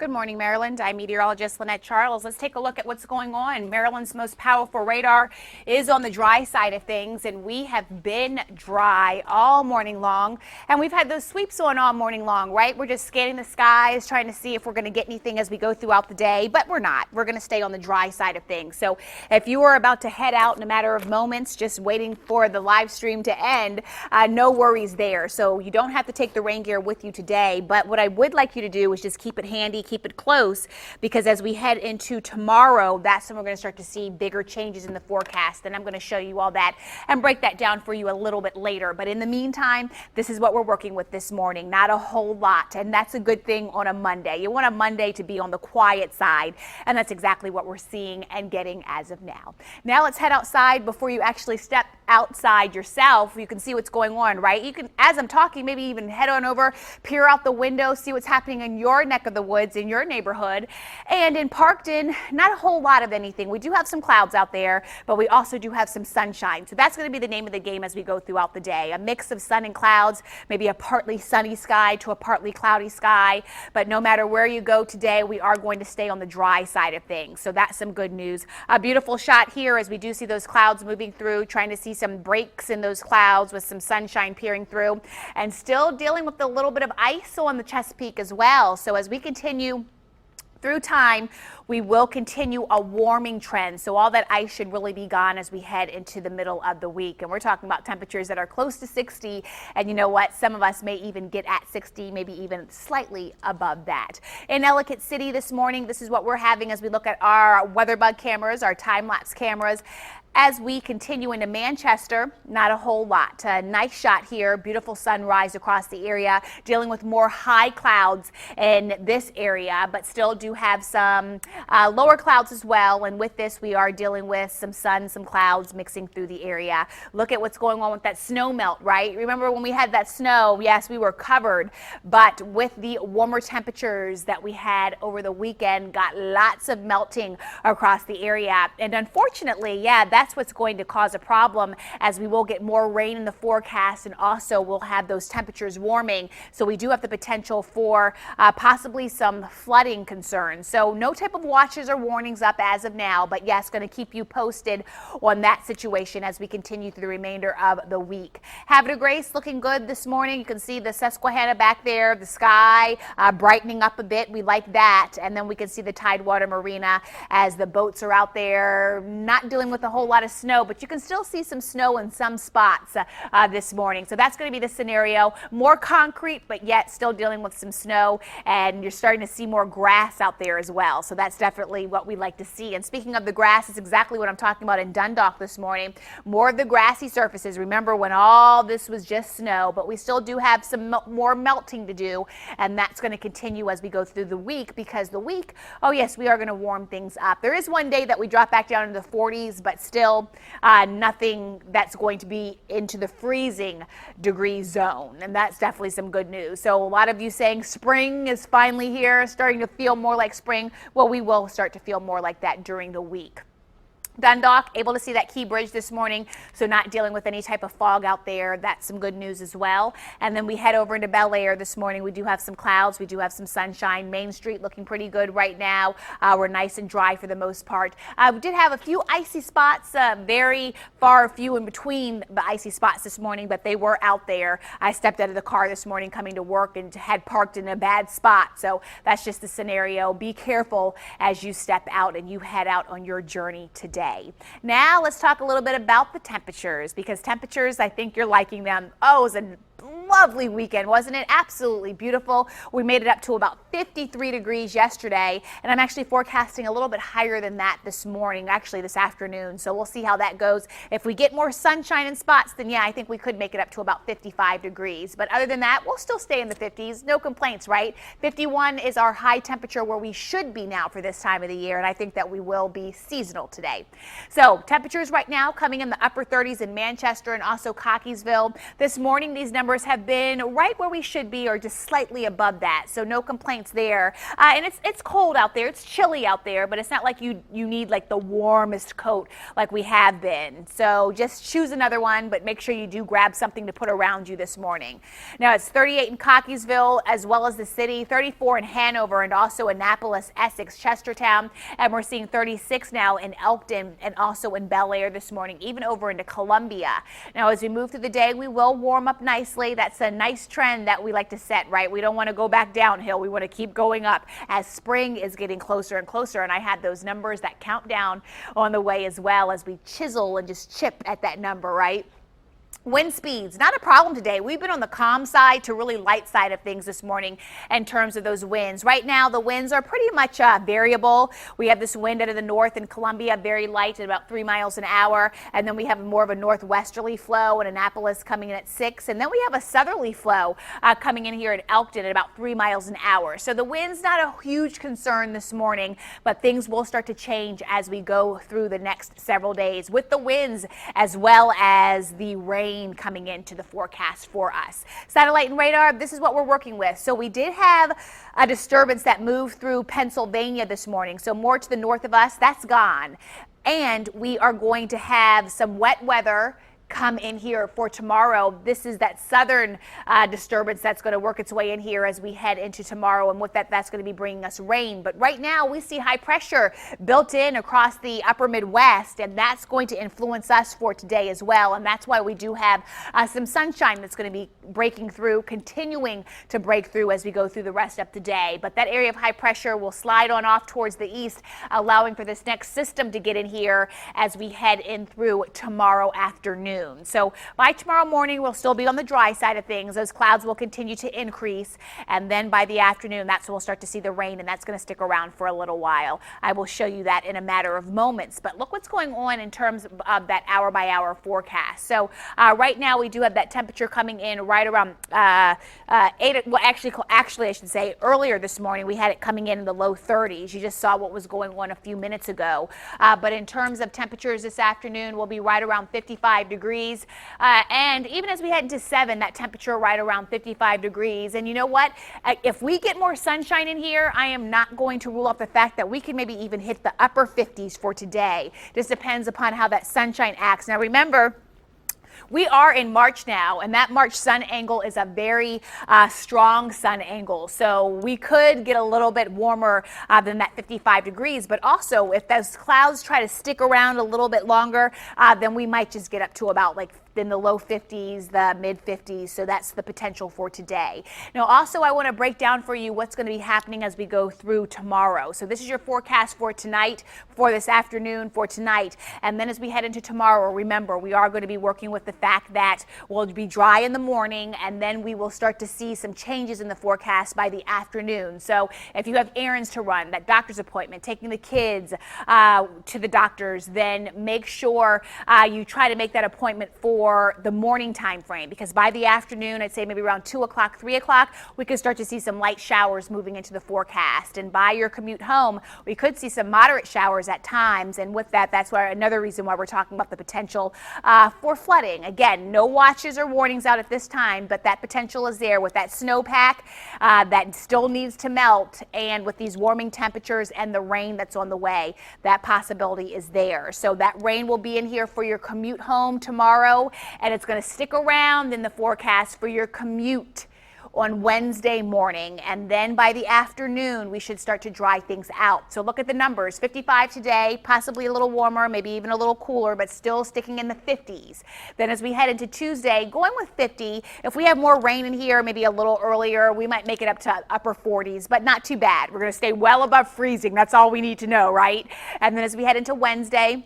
Good morning, Maryland. I'm meteorologist Lynette Charles. Let's take a look at what's going on. Maryland's most powerful radar is on the dry side of things, and we have been dry all morning long. And we've had those sweeps on all morning long, right? We're just scanning the skies, trying to see if we're going to get anything as we go throughout the day, but we're not. We're going to stay on the dry side of things. So if you are about to head out in a matter of moments, just waiting for the live stream to end, no worries there. So you don't have to take the rain gear with you today, but what I would like you to do is just keep it handy, keep it close, because as we head into tomorrow, that's when we're going to start to see bigger changes in the forecast. And I'm going to show you all that and break that down for you a little bit later. But in the meantime, this is what we're working with this morning. Not a whole lot. And that's a good thing on a Monday. You want a Monday to be on the quiet side. And that's exactly what we're seeing and getting as of now. Now let's head outside. Before you actually step outside yourself, you can see what's going on, right? You can, as I'm talking, maybe even head on over, peer out the window, see what's happening in your neck of the woods, in your neighborhood. And in Parkton, not a whole lot of anything. We do have some clouds out there, but we also do have some sunshine. So that's going to be the name of the game as we go throughout the day. A mix of sun and clouds, maybe a partly sunny sky to a partly cloudy sky. But no matter where you go today, we are going to stay on the dry side of things. So that's some good news. A beautiful shot here as we do see those clouds moving through, trying to see some breaks in those clouds with some sunshine peering through, and still dealing with a little bit of ice on the Chesapeake as well. So as we continue through time, we will continue a warming trend. So all that ice should really be gone as we head into the middle of the week. And we're talking about temperatures that are close to 60. And you know what? Some of us may even get at 60, maybe even slightly above that. In Ellicott City this morning, this is what we're having as we look at our WeatherBug cameras, our time-lapse cameras. As we continue into Manchester, not a whole lot. A nice shot here, beautiful sunrise across the area, dealing with more high clouds in this area, but still do have some lower clouds as well. And with this, we are dealing with some sun, some clouds mixing through the area. Look at what's going on with that snow melt, right? Remember when we had that snow, yes, we were covered, but with the warmer temperatures that we had over the weekend, got lots of melting across the area. And unfortunately, yeah, that's what's going to cause a problem, as we will get more rain in the forecast, and also we'll have those temperatures warming. So we do have the potential for possibly some flooding concerns. So no type of watches or warnings up as of now, but yes, going to keep you posted on that situation as we continue through the remainder of the week. Havre de Grace looking good this morning. You can see the Susquehanna back there, the sky brightening up a bit. We like that. And then we can see the Tidewater Marina as the boats are out there, not dealing with a whole lot of snow, but you can still see some snow in some spots this morning. So that's going to be the scenario. More concrete, but yet still dealing with some snow, and you're starting to see more grass out there as well. So that's definitely what we like to see. And speaking of the grass, it's exactly what I'm talking about in Dundalk this morning. More of the grassy surfaces. Remember when all this was just snow, but we still do have some more melting to do, and that's going to continue as we go through the week, because the week, oh yes, we are going to warm things up. There is one day that we drop back down into the 40s, but still nothing that's going to be into the freezing degree zone. And that's definitely some good news. So a lot of you saying spring is finally here, starting to feel more like spring. Well, we will start to feel more like that during the week. Dundalk, able to see that Key Bridge this morning, so not dealing with any type of fog out there. That's some good news as well. And then we head over into Bel Air this morning. We do have some clouds. We do have some sunshine. Main Street looking pretty good right now. We're nice and dry for the most part. We did have a few icy spots, very far few in between the icy spots this morning, but they were out there. I stepped out of the car this morning coming to work and had parked in a bad spot. So that's just the scenario. Be careful as you step out and you head out on your journey today. Now let's talk a little bit about the temperatures, because temperatures, I think you're liking them. Oh, it was a lovely weekend, wasn't it? Absolutely beautiful. We made it up to about 53 degrees yesterday, and I'm actually forecasting a little bit higher than that this morning, actually this afternoon. So we'll see how that goes. If we get more sunshine in spots, then yeah, I think we could make it up to about 55 degrees. But other than that, we'll still stay in the 50s. No complaints, right? 51 is our high temperature where we should be now for this time of the year, and I think that we will be seasonal today. So temperatures right now coming in the upper 30s in Manchester and also Cockeysville. This morning, these numbers numbers have been right where we should be or just slightly above that. So no complaints there. And it's cold out there. It's chilly out there, but it's not like you need like the warmest coat like we have been. So just choose another one, but make sure you do grab something to put around you this morning. Now it's 38 in Cockeysville as well as the city, 34 in Hanover and also Annapolis, Essex, Chestertown, and we're seeing 36 now in Elkton and also in Bel Air this morning, even over into Columbia. Now as we move through the day, we will warm up nicely. That's a nice trend that we like to set, right? We don't want to go back downhill. We want to keep going up as spring is getting closer and closer. And I had those numbers that count down on the way as well as we chisel and just chip at that number, right? Wind speeds, not a problem today. We've been on the calm side to really light side of things this morning in terms of those winds. Right now, the winds are pretty much variable. We have this wind out of the north in Columbia, very light at about 3 miles an hour. And then we have more of a northwesterly flow in Annapolis coming in at 6. And then we have a southerly flow coming in here at Elkton at about 3 miles an hour. So the wind's not a huge concern this morning, but things will start to change as we go through the next several days with the winds as well as the rain coming into the forecast for us. Satellite and radar, this is what we're working with. So we did have a disturbance that moved through Pennsylvania this morning. So more to the north of us, that's gone. And we are going to have some wet weather come in here for tomorrow. This is that southern disturbance that's going to work its way in here as we head into tomorrow, and with that's going to be bringing us rain. But right now we see high pressure built in across the upper Midwest, and that's going to influence us for today as well. And that's why we do have some sunshine that's going to be breaking through, continuing to break through as we go through the rest of the day. But that area of high pressure will slide on off towards the east, allowing for this next system to get in here as we head in through tomorrow afternoon. So by tomorrow morning, we'll still be on the dry side of things. Those clouds will continue to increase. And then by the afternoon, that's when we'll start to see the rain, and that's going to stick around for a little while. I will show you that in a matter of moments. But look what's going on in terms of that hour by hour forecast. So right now, we do have that temperature coming in right around 8. Well, actually, I should say earlier this morning, we had it coming in the low 30s. You just saw what was going on a few minutes ago. But in terms of temperatures this afternoon, we'll be right around 55 degrees. And even as we head into 7, that temperature right around 55 degrees. And you know what? If we get more sunshine in here, I am not going to rule out the fact that we can maybe even hit the upper 50s for today. Just depends upon how that sunshine acts. Now remember, we are in March now, and that March sun angle is a very strong sun angle. So we could get a little bit warmer than that 55 degrees. But also, if those clouds try to stick around a little bit longer, then we might just get up to about like in the low 50s, the mid 50s. So that's the potential for today. Now, also, I want to break down for you what's going to be happening as we go through tomorrow. So this is your forecast for tonight, for this afternoon, for tonight. And then as we head into tomorrow, remember, we are going to be working with the fact that we'll be dry in the morning, and then we will start to see some changes in the forecast by the afternoon. So if you have errands to run, that doctor's appointment, taking the kids to the doctors, then make sure you try to make that appointment for the morning time frame, because by the afternoon, I'd say maybe around 2 o'clock, 3 o'clock, we could start to see some light showers moving into the forecast. And by your commute home, we could see some moderate showers at times. And with that, that's why another reason why we're talking about the potential for flooding. Again, no watches or warnings out at this time, but that potential is there with that snowpack that still needs to melt, and with these warming temperatures and the rain that's on the way, that possibility is there. So that rain will be in here for your commute home tomorrow, and it's going to stick around in the forecast for your commute on Wednesday morning. And then by the afternoon, we should start to dry things out. So look at the numbers. 55 today, possibly a little warmer, maybe even a little cooler, but still sticking in the 50s. Then as we head into Tuesday, going with 50. If we have more rain in here, maybe a little earlier, we might make it up to upper 40s, but not too bad. We're going to stay well above freezing. That's all we need to know, right? And then as we head into Wednesday,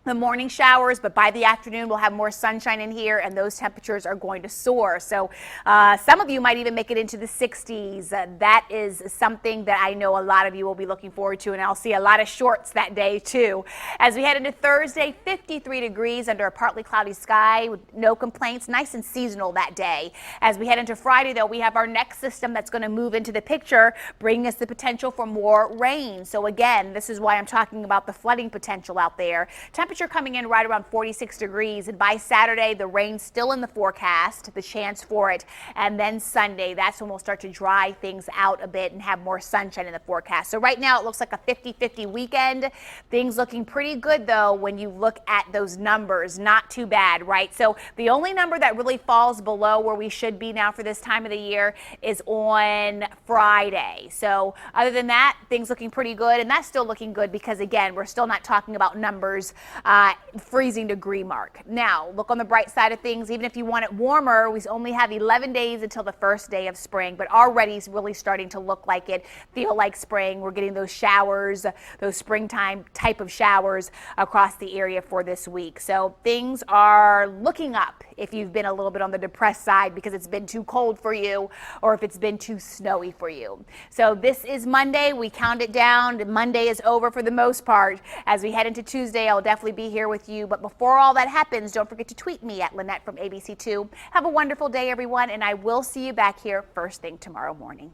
the morning showers, but by the afternoon we'll have more sunshine in here, and those temperatures are going to soar. So some of you might even make it into the 60s. That is something that I know a lot of you will be looking forward to, and I'll see a lot of shorts that day too. As we head into Thursday, 53 degrees under a partly cloudy sky with no complaints, nice and seasonal that day. As we head into Friday though, we have our next system that's going to move into the picture, bringing us the potential for more rain. So again, this is why I'm talking about the flooding potential out there. Temperatures temperature coming in right around 46 degrees. And by Saturday, the rain's still in the forecast, the chance for it. And then Sunday, that's when we'll start to dry things out a bit and have more sunshine in the forecast. So right now it looks like a 50-50 weekend. Things looking pretty good, though, when you look at those numbers. Not too bad, right? So the only number that really falls below where we should be now for this time of the year is on Friday. So other than that, things looking pretty good. And that's still looking good because, again, we're still not talking about numbers freezing degree mark. Now, look on the bright side of things. Even if you want it warmer, we only have 11 days until the first day of spring, but already it's really starting to look like it, feel like spring. We're getting those showers, those springtime type of showers across the area for this week. So things are looking up if you've been a little bit on the depressed side because it's been too cold for you or if it's been too snowy for you. So this is Monday. We count it down. Monday is over for the most part. As we head into Tuesday, I'll definitely be here with you. But before all that happens, don't forget to tweet me at Lynette from ABC2. Have a wonderful day, everyone, and I will see you back here first thing tomorrow morning.